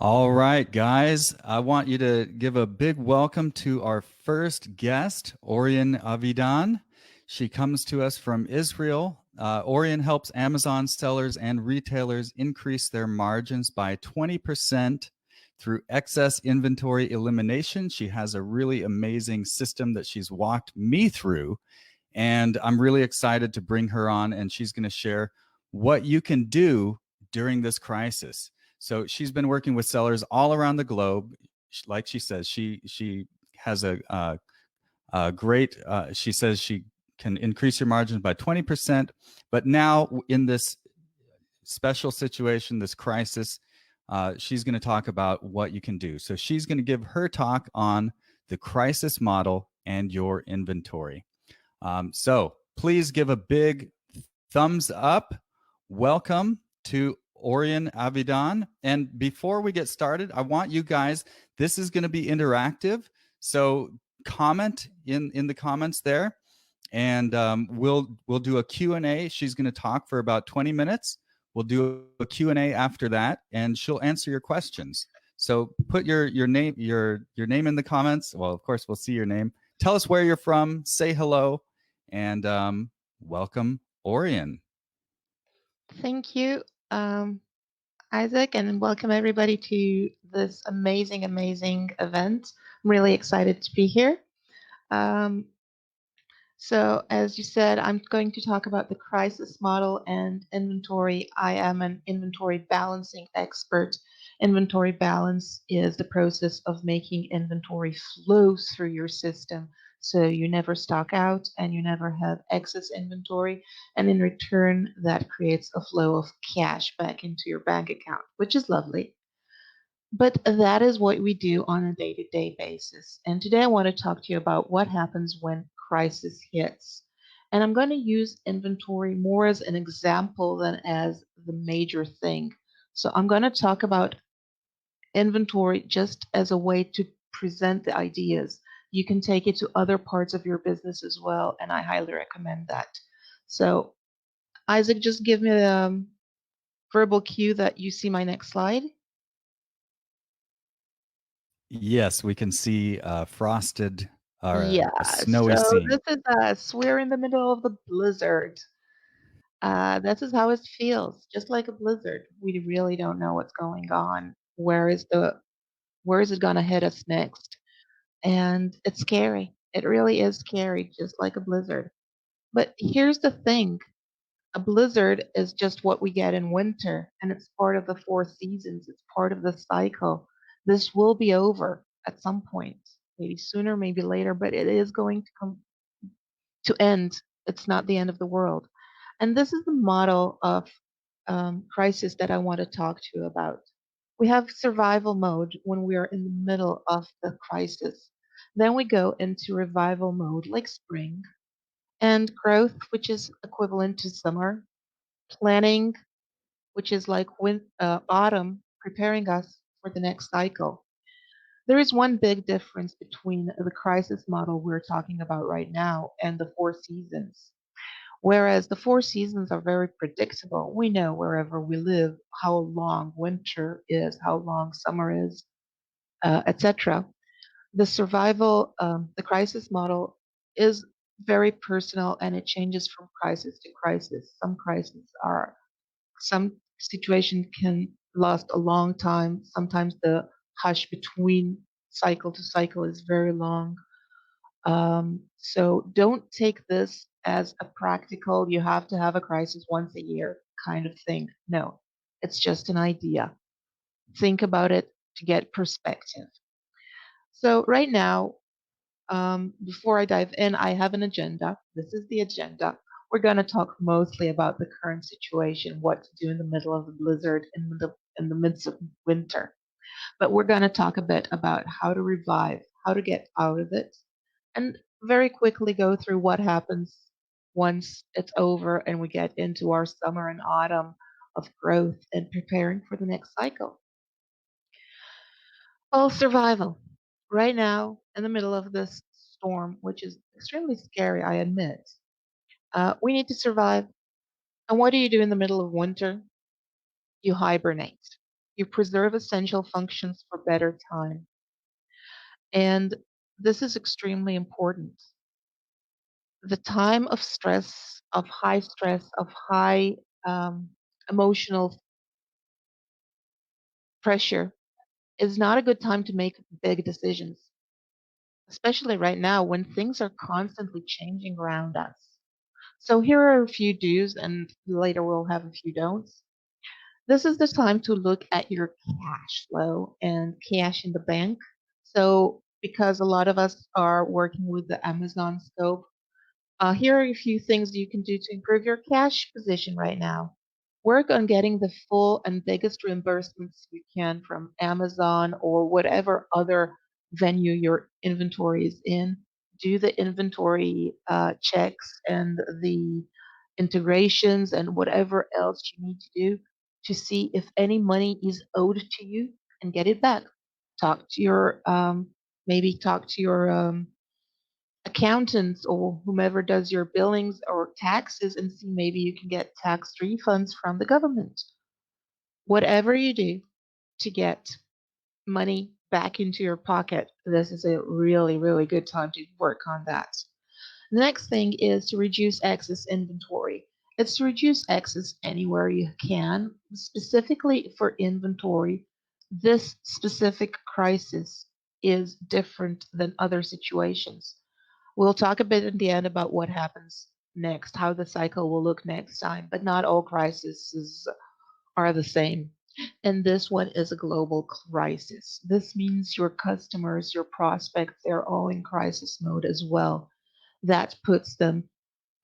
All right, guys, I want you to give a big welcome to our first guest, Orion Avidan. She comes to us from Israel. Orion helps Amazon sellers and retailers increase their margins by 20% through excess inventory elimination. She has a really amazing system that she's walked me through, and I'm really excited to bring her on, and she's going to share what you can do during this crisis. So she's been working with sellers all around the globe. Like she says, she has a great. She says she can increase your margins by 20%. But now in this special situation, this crisis, she's going to talk about what you can do. So she's going to give her talk on the crisis model and your inventory. So please give a big thumbs up. Welcome to Orion Avidan. And before we get started, I want you guys, this is going to be interactive. So comment in the comments there, and we'll do a Q&A. She's going to talk for about 20 minutes. We'll do a Q&A after that, and she'll answer your questions. So put your name in the comments. Well, of course, we'll see your name. Tell us where you're from. Say hello, and welcome, Orion. Thank you, Isaac, and welcome everybody to this amazing event. I'm really excited to be here. Um, so, as you said, I'm going to talk about the crisis model and inventory. I am an inventory balancing expert. Inventory balance is the process of making inventory flow through your system so you never stock out and you never have excess inventory. And in return, that creates a flow of cash back into your bank account, which is lovely. But that is what we do on a day to day basis. And today I want to talk to you about what happens when crisis hits. And I'm going to use inventory more as an example than as the major thing. So I'm going to talk about inventory just as a way to present the ideas. You can take it to other parts of your business as well, and I highly recommend that. So, Isaac, just give me the verbal cue that you see my next slide. Yes, we can see a frosted or Yeah, a snowy so scene. this is we're in the middle of the blizzard. This is how it feels, just like a blizzard. We really don't know what's going on. Where is it gonna hit us next? And it's scary. It really is scary, just like a blizzard. But here's the thing. A blizzard is just what we get in winter, and it's part of the four seasons. It's part of the cycle. This will be over at some point, maybe sooner, maybe later, but it is going to come to end. It's not the end of the world. And this is the model of crisis that I want to talk to you about. We have survival mode when we are in the middle of the crisis. Then we go into revival mode, like spring, and growth, which is equivalent to summer, planning, which is like autumn, preparing us for the next cycle. There is one big difference between the crisis model we're talking about right now and the four seasons. Whereas the four seasons are very predictable, we know wherever we live how long winter is, how long summer is, etc. The crisis model is very personal and it changes from crisis to crisis. Some situation can last a long time. Sometimes the hush between cycle to cycle is very long. So don't take this as a practical, you have to have a crisis once a year kind of thing. No, it's just an idea. Think about it to get perspective. So, right now, before I dive in, I have an agenda. This is the agenda. We're going to talk mostly about the current situation, what to do in the middle of the blizzard, in the midst of winter. But we're going to talk a bit about how to revive, how to get out of it, and very quickly go through what happens once it's over and we get into our summer and autumn of growth and preparing for the next cycle. Well, survival. Right now, in the middle of this storm, which is extremely scary, I admit, we need to survive. And what do you do in the middle of winter? You hibernate. You preserve essential functions for better time. And this is extremely important. The time of stress, of high emotional pressure is not a good time to make big decisions, especially right now when things are constantly changing around us. So here are a few do's, and later we'll have a few don'ts. This is the time to look at your cash flow and cash in the bank. So because a lot of us are working with the Amazon scope, here are a few things you can do to improve your cash position right now. Work on getting the full and biggest reimbursements you can from Amazon or whatever other venue your inventory is in. Do the inventory checks and the integrations and whatever else you need to do to see if any money is owed to you and get it back. Talk to your maybe talk to your accountants or whomever does your billings or taxes and see maybe you can get tax refunds from the government. Whatever you do to get money back into your pocket, this is a really, really good time to work on that. The next thing is to reduce excess inventory. It's to reduce excess anywhere you can, specifically for inventory. This specific crisis is different than other situations. We'll talk a bit in the end about what happens next, how the cycle will look next time, but not all crises are the same. And this one is a global crisis. This means your customers, your prospects, they're all in crisis mode as well. That puts them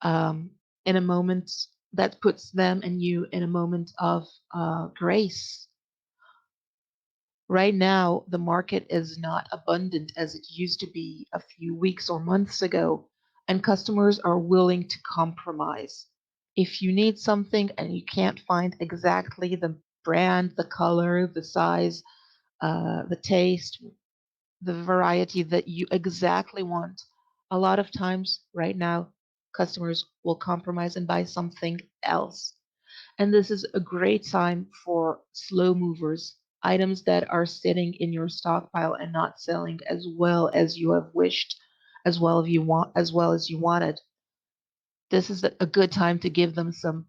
um, in a moment, that puts them and you in a moment of grace. Right now, the market is not abundant as it used to be a few weeks or months ago, and customers are willing to compromise. If you need something and you can't find exactly the brand, the color, the size, the taste, the variety that you exactly want, a lot of times right now, customers will compromise and buy something else. And this is a great time for slow movers, items that are sitting in your stockpile and not selling as well as you have wished, as well as you wanted. This is a good time to give them some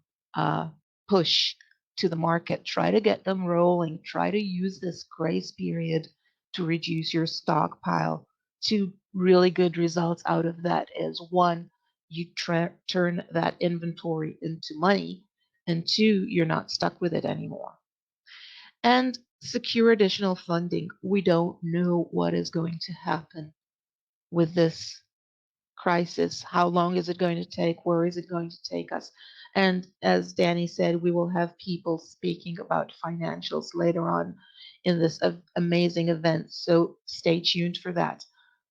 push to the market. Try to get them rolling. Try to use this grace period to reduce your stockpile. Two really good results out of that is one, you turn that inventory into money, and two, you're not stuck with it anymore. And secure additional funding. We don't know what is going to happen with this crisis. How long is it going to take? Where is it going to take us? And as Danny said, we will have people speaking about financials later on in this amazing event. So stay tuned for that.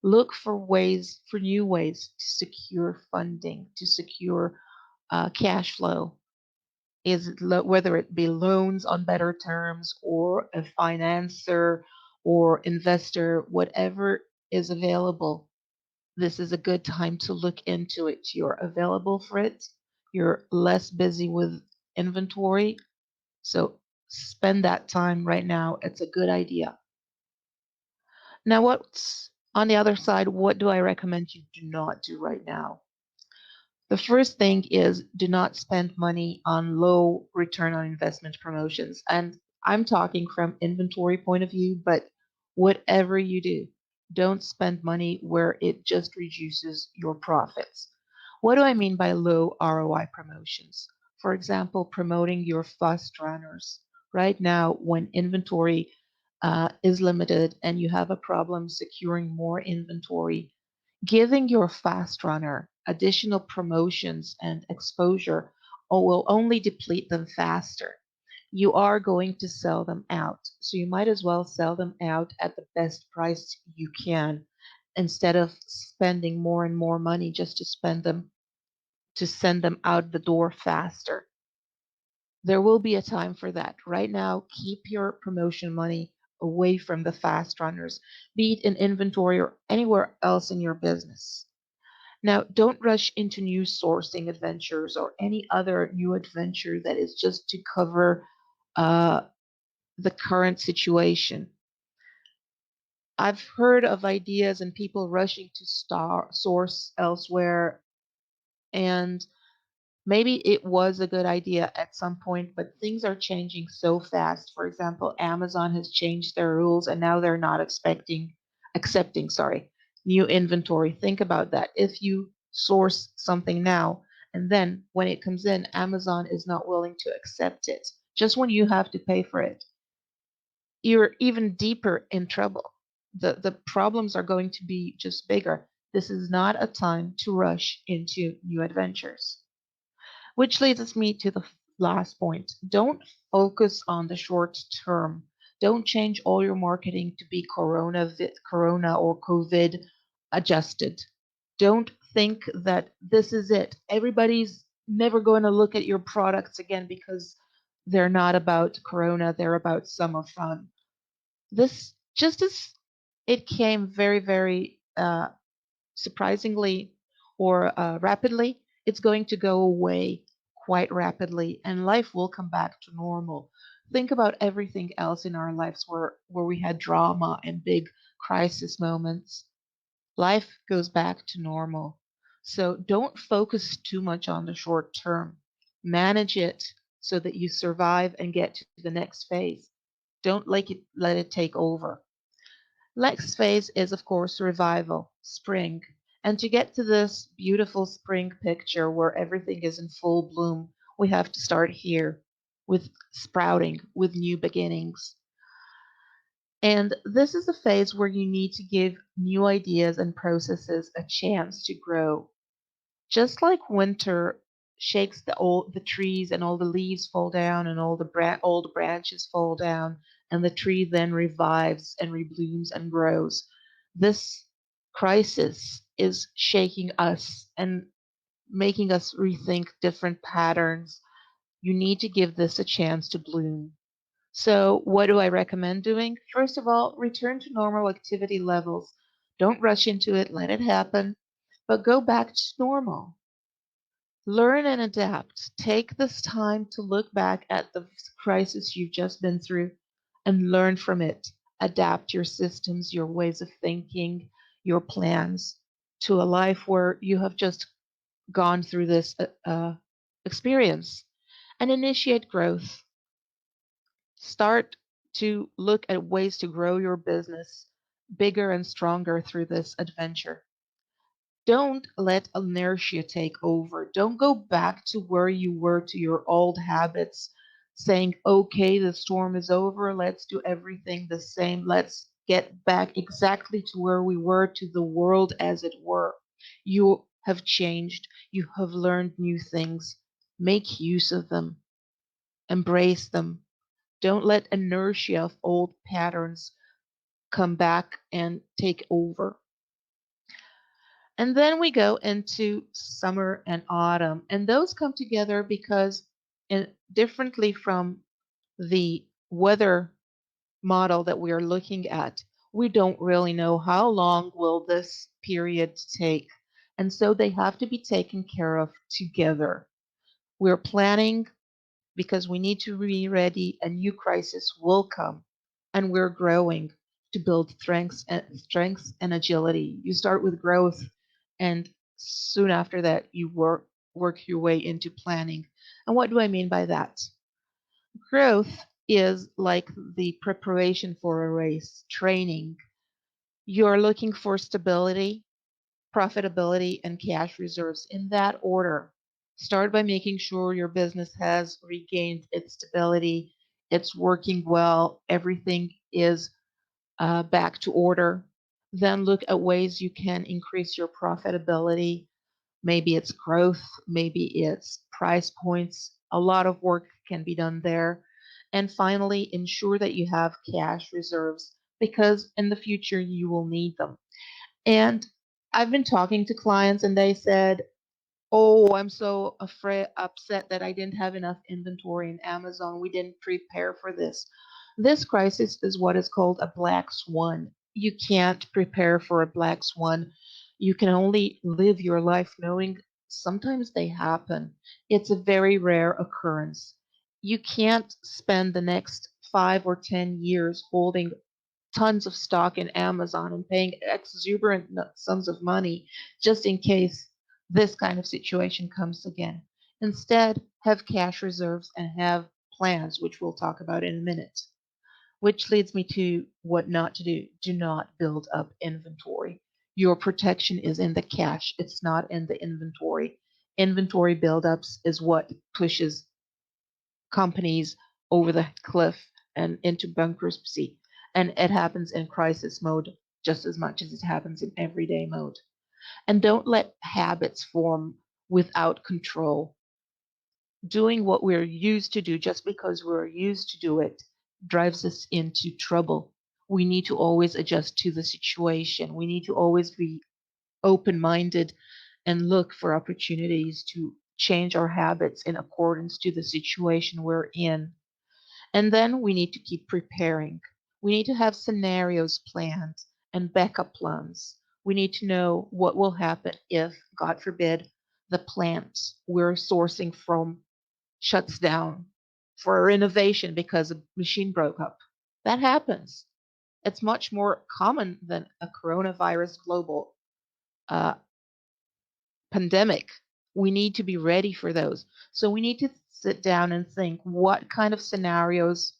Look for ways, for new ways to secure funding, to secure cash flow. Whether it be loans on better terms or a financer or investor, whatever is available, this is a good time to look into it. You're available for it. You're less busy with inventory. So spend that time right now. It's a good idea. Now, what's on the other side? What do I recommend you do not do right now? The first thing is do not spend money on low return on investment promotions. And I'm talking from inventory point of view, but whatever you do, don't spend money where it just reduces your profits. What do I mean by low ROI promotions? For example, promoting your fast runners. Right now, when inventory is limited and you have a problem securing more inventory, giving your fast runner additional promotions and exposure will only deplete them faster. You are going to sell them out, so you might as well sell them out at the best price you can instead of spending more and more money just to send them out the door faster. There will be a time for that. Right now, keep your promotion money away from the fast runners, be it in inventory or anywhere else in your business. Now, don't rush into new sourcing adventures or any other new adventure that is just to cover uh, the current situation. I've heard of ideas and people rushing to source elsewhere, and maybe it was a good idea at some point, but things are changing so fast. For example, Amazon has changed their rules and now they're not accepting, sorry, new inventory. Think about that. If you source something now and then when it comes in, Amazon is not willing to accept it, just when you have to pay for it, you're even deeper in trouble. The problems are going to be just bigger. This is not a time to rush into new adventures. Which leads me to the last point. Don't focus on the short term. Don't change all your marketing to be corona or COVID adjusted. Don't think that this is it. Everybody's never going to look at your products again because they're not about corona, they're about summer fun. This just as it came very, very surprisingly or rapidly, it's going to go away quite rapidly and life will come back to normal. Think about everything else in our lives where we had drama and big crisis moments. Life goes back to normal. So don't focus too much on the short term. Manage it so that you survive and get to the next phase. Don't let it take over. Next phase is, of course, revival, spring. And to get to this beautiful spring picture where everything is in full bloom, we have to start here with sprouting, with new beginnings. And this is a phase where you need to give new ideas and processes a chance to grow. Just like winter shakes the trees and all the leaves fall down and all the branches fall down and the tree then revives and reblooms and grows. This crisis is shaking us and making us rethink different patterns. You need to give this a chance to bloom. So, what do I recommend doing? First of all, return to normal activity levels. Don't rush into it, let it happen, but go back to normal. Learn and adapt. Take this time to look back at the crisis you've just been through and learn from it. Adapt your systems, your ways of thinking, your plans to a life where you have just gone through this experience and initiate growth. Start to look at ways to grow your business bigger and stronger through this adventure. Don't let inertia take over. Don't go back to where you were, to your old habits, saying, okay, the storm is over. Let's do everything the same. Let's get back exactly to where we were, to the world as it were. You have changed. You have learned new things. Make use of them. Embrace them. Don't let inertia of old patterns come back and take over. And then we go into summer and autumn, and those come together because, differently from the weather model that we are looking at, we don't really know how long will this period take. And so they have to be taken care of together. We're planning because we need to be ready. A new crisis will come, and we're growing to build strengths and agility. You start with growth, and soon after that, you work your way into planning. And what do I mean by that? Growth is like the preparation for a race, training. You're looking for stability, profitability, and cash reserves in that order. Start by making sure your business has regained its stability, it's working well, everything is back to order. Then look at ways you can increase your profitability. Maybe it's growth, maybe it's price points. A lot of work can be done there. And finally, ensure that you have cash reserves because in the future you will need them. And I've been talking to clients and they said, "Oh, I'm so upset that I didn't have enough inventory in Amazon. We didn't prepare for this." This crisis is what is called a black swan. You can't prepare for a black swan. You can only live your life knowing sometimes they happen. It's a very rare occurrence. You can't spend the next 5 or 10 years holding tons of stock in Amazon and paying exuberant sums of money just in case this kind of situation comes again. Instead, have cash reserves and have plans, which we'll talk about in a minute. Which leads me to what not to do. Do not build up inventory. Your protection is in the cash, it's not in the inventory. Inventory buildups is what pushes companies over the cliff and into bankruptcy. And it happens in crisis mode just as much as it happens in everyday mode. And don't let habits form without control. Doing what we're used to do just because we're used to do it drives us into trouble. We need to always adjust to the situation. We need to always be open minded and look for opportunities to change our habits in accordance to the situation we're in. And then we need to keep preparing. We need to have scenarios planned and backup plans. We need to know what will happen if, God forbid, the plant we're sourcing from shuts down for innovation because a machine broke up. That happens. It's much more common than a coronavirus global uh, pandemic. We need to be ready for those. So we need to sit down and think what kind of scenarios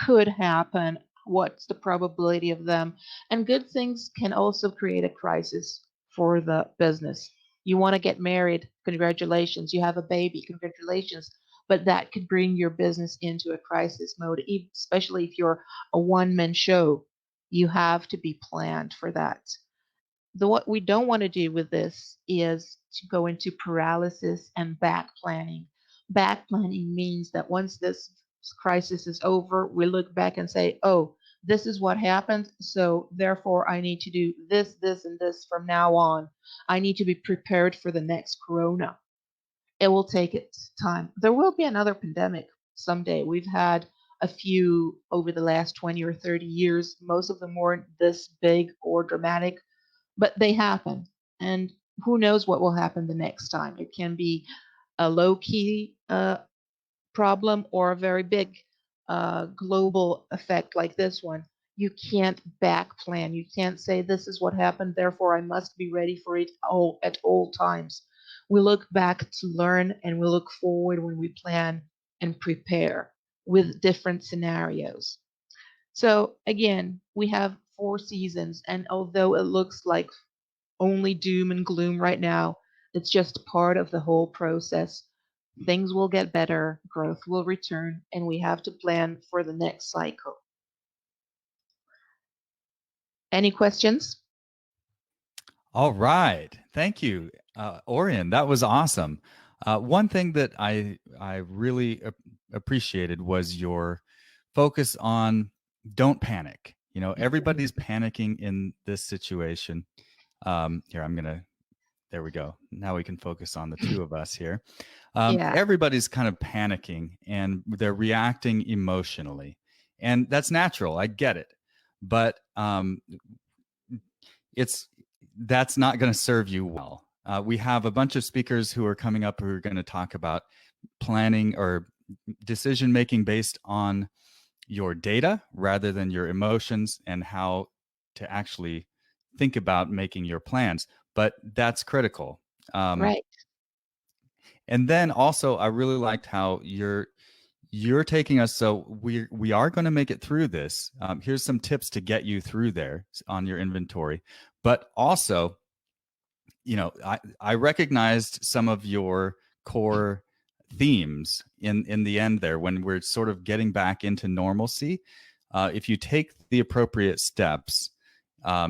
could happen, what's the probability of them. And good things can also create a crisis for the business. You want to get married, congratulations. You have a baby, congratulations. But that could bring your business into a crisis mode, especially if you're a one man show. You have to be planned for that. What we don't want to do with this is to go into paralysis and back planning. Back planning means that once this crisis is over, we look back and say, oh, this is what happened. So therefore, I need to do this, this, and this from now on. I need to be prepared for the next corona. It will take its time. There will be another pandemic someday. We've had a few over the last 20 or 30 years. Most of them weren't this big or dramatic, but they happen. And who knows what will happen the next time? It can be a low key problem or a very big global effect like this one. You can't back plan. You can't say, this is what happened, therefore I must be ready for it all at all times. We look back to learn and we look forward when we plan and prepare with different scenarios. So again, we have 4 seasons, and although it looks like only doom and gloom right now. It's just part of the whole process. Things will get better, growth will return, and we have to plan for the next cycle. Any questions? All right. Thank you, Orion. That was awesome. One thing that I really appreciated was your focus on don't panic. You know, everybody's panicking in this situation. Here, there we go. Now we can focus on the two of us here. Yeah, Everybody's kind of panicking and they're reacting emotionally. And that's natural. I get it. But it's that's not going to serve you well. We have a bunch of speakers who are coming up who are going to talk about planning or decision making based on your data rather than your emotions and how to actually think about making your plans. But that's critical. Um, right, and then also, I really liked how you're taking us. So we are going to make it through this. Here's some tips to get you through there on your inventory, but also, you know, I recognized some of your core themes in the end there when we're sort of getting back into normalcy. If you take the appropriate steps,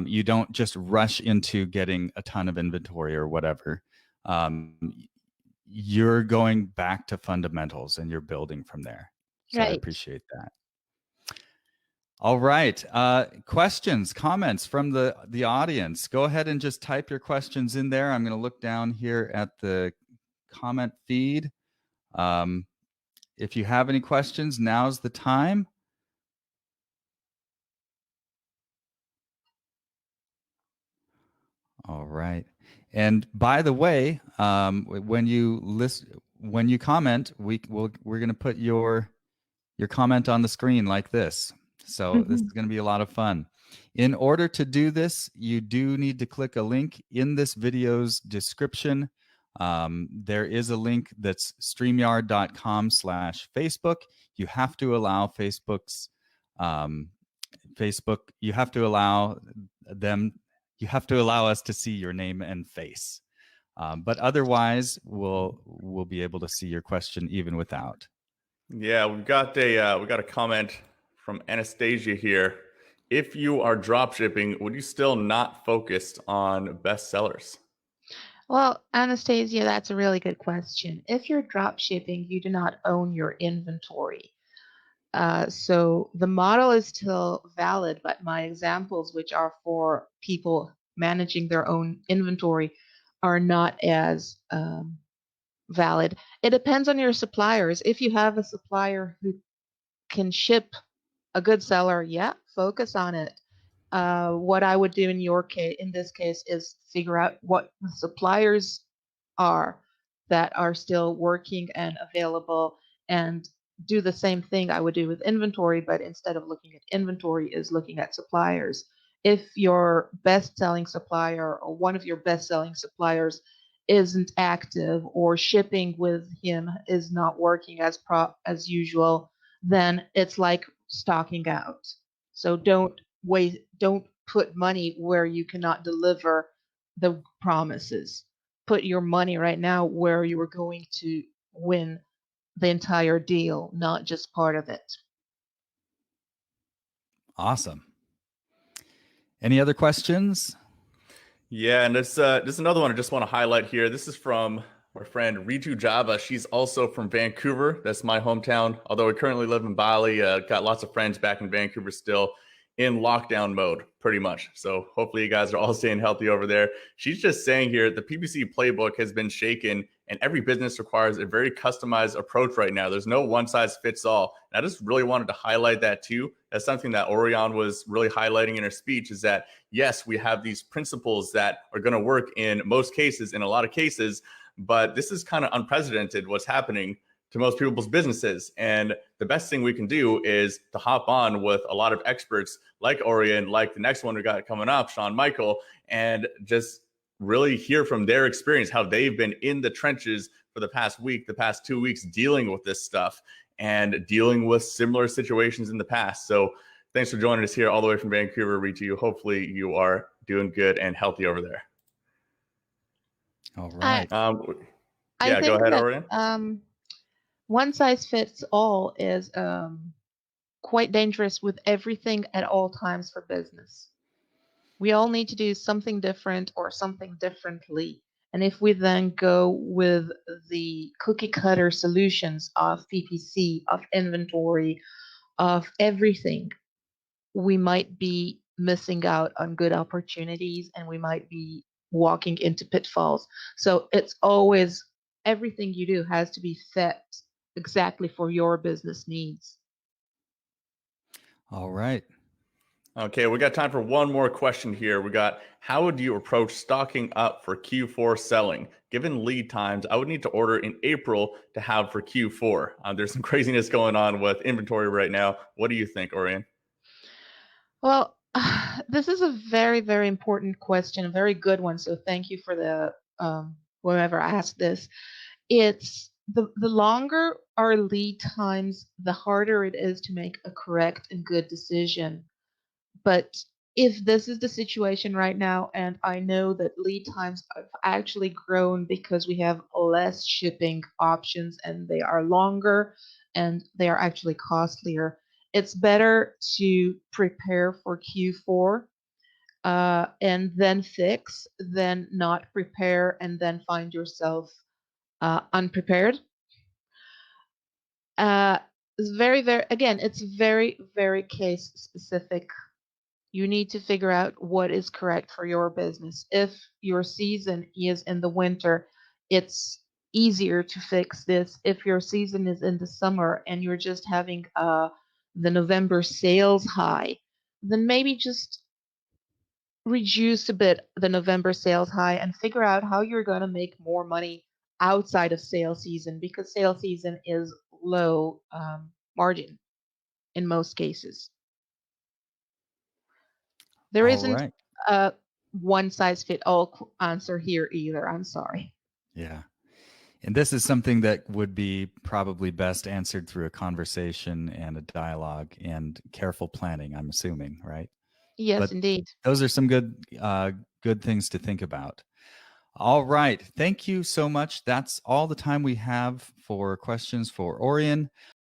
you don't just rush into getting a ton of inventory or whatever. You're going back to fundamentals and you're building from there. So I right. appreciate that. All right. Questions, comments from the audience. Go ahead and just type your questions in there. I'm going to look down here at the comment feed. If you have any questions, now's the time. All right. And by the way, when you comment, we're going to put your your comment on the screen like this. So this is Mhm. going to be a lot of fun. In order to do this, you do need to click a link in this video's description. There is a link that's streamyard.com/Facebook. You have to allow um, Facebook, you have to allow them, you have to allow us to see your name and face. But otherwise, we'll be able to see your question even without. Yeah, we got a comment from Anastasia here. If you are drop shipping, would you still not focus on bestsellers? Well, Anastasia, that's a really good question. If you're drop shipping, you do not own your inventory. So the model is still valid, but my examples, which are for people managing their own inventory, are not as valid. It depends on your suppliers. If you have a supplier who can ship a good seller, yeah, focus on it. What I would do in your case, in this case, is figure out what the suppliers are that are still working and available, and do the same thing I would do with inventory, but instead of looking at inventory, is looking at suppliers. If your best-selling supplier or one of your best-selling suppliers isn't active or shipping with him is not working as usual, then it's like stocking out. So don't put money where you cannot deliver the promises. Put your money right now where you are going to win the entire deal, not just part of it. Awesome. Any other questions? Yeah, and this is another one I just want to highlight here. This is from our friend Ritu Java. She's also from Vancouver. That's my hometown. Although we currently live in Bali, got lots of friends back in Vancouver still in lockdown mode, pretty much. So hopefully you guys are all staying healthy over there. She's just saying here the PPC playbook has been shaken, and every business requires a very customized approach right now. There's no one size fits all. And I just really wanted to highlight that too. That's something that Orion was really highlighting in her speech, is that yes, we have these principles that are going to work in most cases, in a lot of cases, but this is kind of unprecedented what's happening to most people's businesses. And the best thing we can do is to hop on with a lot of experts like Orion, like the next one we got coming up, Sean Michael, and just really hear from their experience, how they've been in the trenches for the past week, the past 2 weeks, dealing with this stuff and dealing with similar situations in the past. So thanks for joining us here all the way from Vancouver, Ritu. Hopefully you are doing good and healthy over there. All I right. I Yeah, go think ahead, that Orion. one size fits all is quite dangerous with everything at all times for business. We all need to do something different or something differently. And if we then go with the cookie cutter solutions of PPC, of inventory, of everything, we might be missing out on good opportunities and we might be walking into pitfalls. So it's always everything you do has to be set exactly for your business needs. All right. Okay, we got time for one more question here. We got, how would you approach stocking up for Q4 selling? Given lead times, I would need to order in April to have for Q4. There's some craziness going on with inventory right now. What do you think, Orion? Well, this is a very, very important question, a very good one. So thank you for the whoever asked this. It's the longer our lead times, the harder it is to make a correct and good decision. But if this is the situation right now, and I know that lead times have actually grown because we have less shipping options and they are longer and they are actually costlier, it's better to prepare for Q4 and then fix than not prepare and then find yourself unprepared. Uh, it's very, very, again, it's very, very case specific. You need to figure out what is correct for your business. If your season is in the winter, it's easier to fix this. If your season is in the summer and you're just having the November sales high, then maybe just reduce a bit the November sales high and figure out how you're going to make more money outside of sales season because sales season is low margin. in most cases. There All isn't right. a one size fit all answer here either. I'm sorry. Yeah. And this is something that would be probably best answered through a conversation and a dialogue and careful planning, I'm assuming, right? Yes, But indeed. those are some good things to think about. All right. Thank you so much. That's all the time we have for questions for Orion.